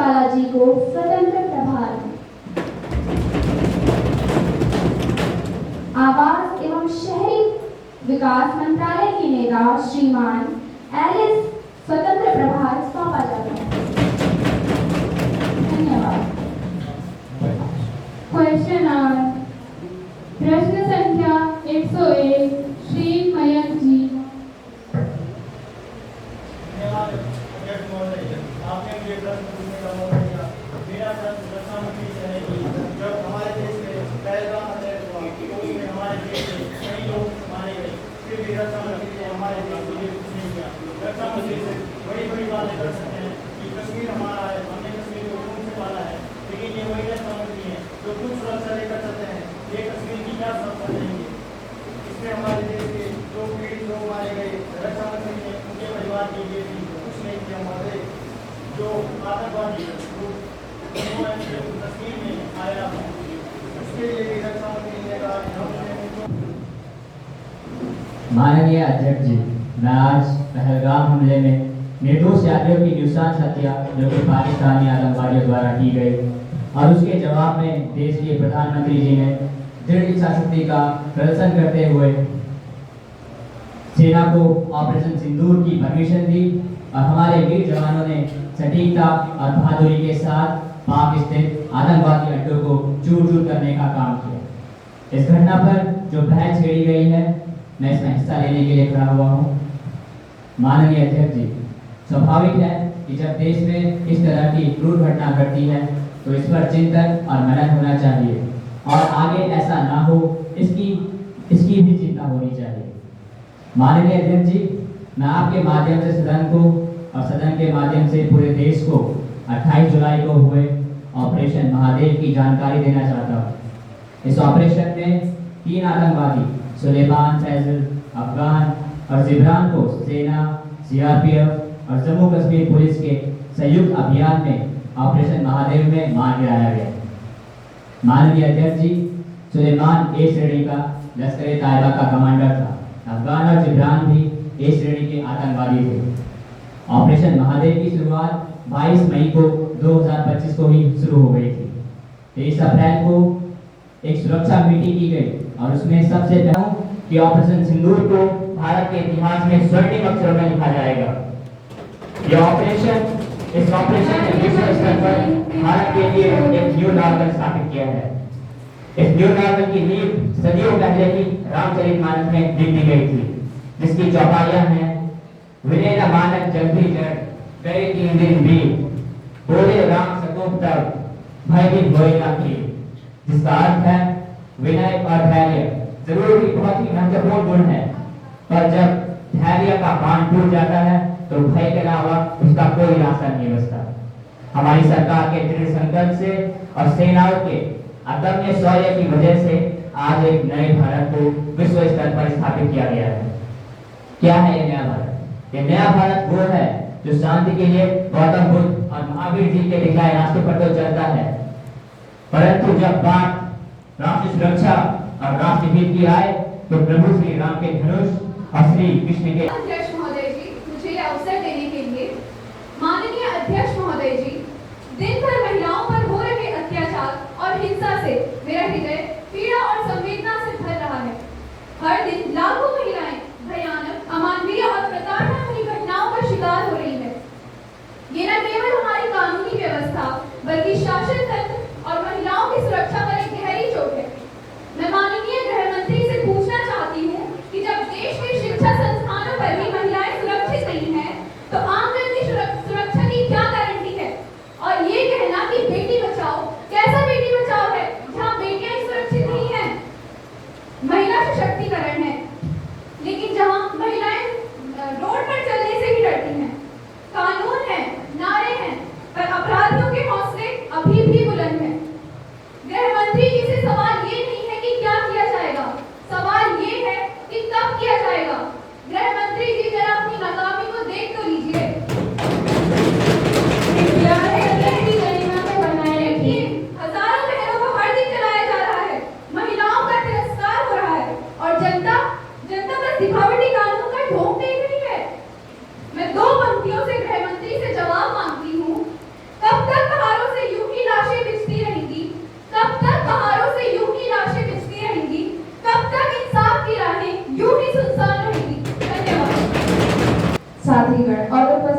बालाजी को स्वतंत्र प्रभार, आवास एवं शहरी विकास मंत्रालय की नेता श्रीमान एलिस स्वतंत्र प्रभार सौंपा जाता है। धन्यवाद। क्वेश्चन प्रश्न संख्या 101 श्री मयंक जी। आपने मुझे प्रश्न पूछने का मौका दिया। मेरा प्रश्न रक्षा मंत्री से है कि जब हमारे देश में पहलगाम अटैक हुआ तो उसमें हमारे देश से कई लोग मारे गए, फिर भी रक्षा मंत्री ने हमारे देश के लिए कुछ नहीं किया। रक्षा मंत्री से बड़ी बड़ी बातें कर सकते हैं कि कश्मीर हमारा है, हमने कश्मीर को खून से पाला है, लेकिन ये वही रक्षा मंत्री हैं जो खुद सुरक्षा लेकर चलते हैं। ये कश्मीर की क्या सुरक्षा देंगे? इसमें हमारे देश के जो पीड़ित लोग मारे गए, रक्षा मंत्री ने उनके परिवार के लिए भी कुछ नहीं किया। हमारे जो आतंकवादी तस्वीर में आया उसके लिए भी रक्षा मंत्री ने कहा। माननीय अध्यक्ष जी, मैं आज पहलगाम हमले में निर्दोष यात्रियों की नृशंस हत्या जो कि पाकिस्तानी आतंकवादियों द्वारा की गई और उसके जवाब में देश के प्रधानमंत्री जी ने दृढ़ इच्छा शक्ति का प्रदर्शन करते हुए सेना को ऑपरेशन सिंदूर की परमिशन दी और हमारे वीर जवानों ने सटीकता और बहादुरी के साथ पाक स्थित आतंकवादी अड्डों को चूर चूर करने का काम किया। इस घटना पर जो बहस छेड़ी गई है, मैं इसमें हिस्सा लेने के लिए खड़ा हुआ हूँ। माननीय अध्यक्ष जी, स्वाभाविक है कि जब देश में इस तरह की क्रूर घटना घटती है तो इस पर चिंतन और मनन होना चाहिए और आगे ऐसा ना हो इसकी भी चिंता होनी चाहिए। माननीय अध्यक्ष जी, मैं आपके माध्यम से सदन को और सदन के माध्यम से पूरे देश को 28 जुलाई को हुए ऑपरेशन महादेव की जानकारी देना चाहता हूँ। इस ऑपरेशन में 3 आतंकवादी सुलेमान, फैजल, अफगान और जिब्रान को सेना, सीआरपीएफ और जम्मू कश्मीर पुलिस के संयुक्त अभियान में ऑपरेशन महादेव में मार गिराया गया। माननीय अध्यक्ष जी, सुलेमान ए श्रेणी का लश्कर ए तैयबा का कमांडर था। अफगान और जिब्रान भी ए श्रेणी के आतंकवादी थे। ऑपरेशन महादेव की शुरुआत 22 मई को 2025 को ही शुरू हो गई थी। 23 अप्रैल को एक सुरक्षा मीटिंग की गई और उसमें सबसे पहले कि ऑपरेशन सिंदूर को भारत के इतिहास में स्वर्णिम अक्षरों में लिखा जाएगा। इस ऑपरेशन ने विश्व स्तर पर भारत के लिए एक न्यू नॉर्मल स्थापित किया है। इस न्यू नॉर्मल की नींव सदियों पहले ही रामचरितमानस में लिख दी गई थी, जिसकी चौपाइयां हैं, विनय न मानक जग भी जड़, गए 3 दिन बीत, बोले राम सकोप तब, भयभीत होए ना की। जिसका अर्थ है विनय और धैर्य जरूर ही बहुत ही महत्वपूर्ण गुण है, पर जब धैर्य का बांध टूट जाता है तो भय के अलावा उसका कोई रास्ता नहीं बचता। हमारी सरकार के दृढ़ संकल्प से और सेनाओं के अदम्य शौर्य की वजह से आज एक नए भारत को विश्व स्तर पर स्थापित किया गया है। क्या है ये नया भारत? ये नया भारत वो है जो शांति के लिए गौतम बुद्ध और महावीर जी के दिखाए रास्ते पर तो चलता है, परंतु जब बात राष्ट्र सुरक्षा और राष्ट्र हित की आए तो प्रभु श्री राम के धनुष और श्री कृष्ण के अध्यक्ष महोदय जी, मुझे यह अवसर देने के लिए। माननीय अध्यक्ष महोदय जी, दिन भर महिलाओं पर हो रहे अत्याचार और हिंसा से मेरा हृदय पीड़ा और संवेदना से भर रहा है। हर दिन लाखों महिलाएं भयानक, अमानवीय और प्रताड़ना भरी घटनाओं का शिकार हो रही है। ये न केवल हमारी कानूनी व्यवस्था बल्कि शासन तंत्र और महिलाओं की सुरक्षा पर एक गहरी चोट है। मैं माननीय गृह मंत्री से पूछना चाहती हूँ कि जब देश के शिक्षा संस्थानों पर भी महिलाएं सुरक्षित नहीं हैं, तो आम जन की सुरक्षा की क्या गारंटी है? और ये कहना कि बेटी बचाओ, कैसा बेटी बचाओ है जहाँ बेटियां सुरक्षित नहीं हैं? महिला सशक्तिकरण है,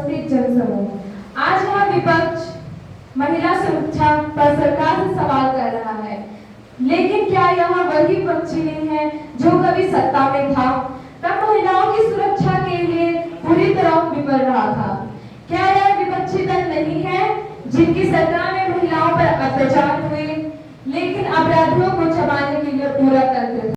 उपस्थित जनसमूह, आज यह विपक्ष महिला सुरक्षा पर सरकार से सवाल कर रहा है, लेकिन क्या यह वही विपक्ष नहीं है जो कभी सत्ता में था, तब महिलाओं की सुरक्षा के लिए पूरी तरह विफल रहा था? क्या यह विपक्षी दल नहीं है जिनकी सरकार में महिलाओं पर अत्याचार हुए, लेकिन अपराधियों को छुपाने के लिए पूरा तंत्र था?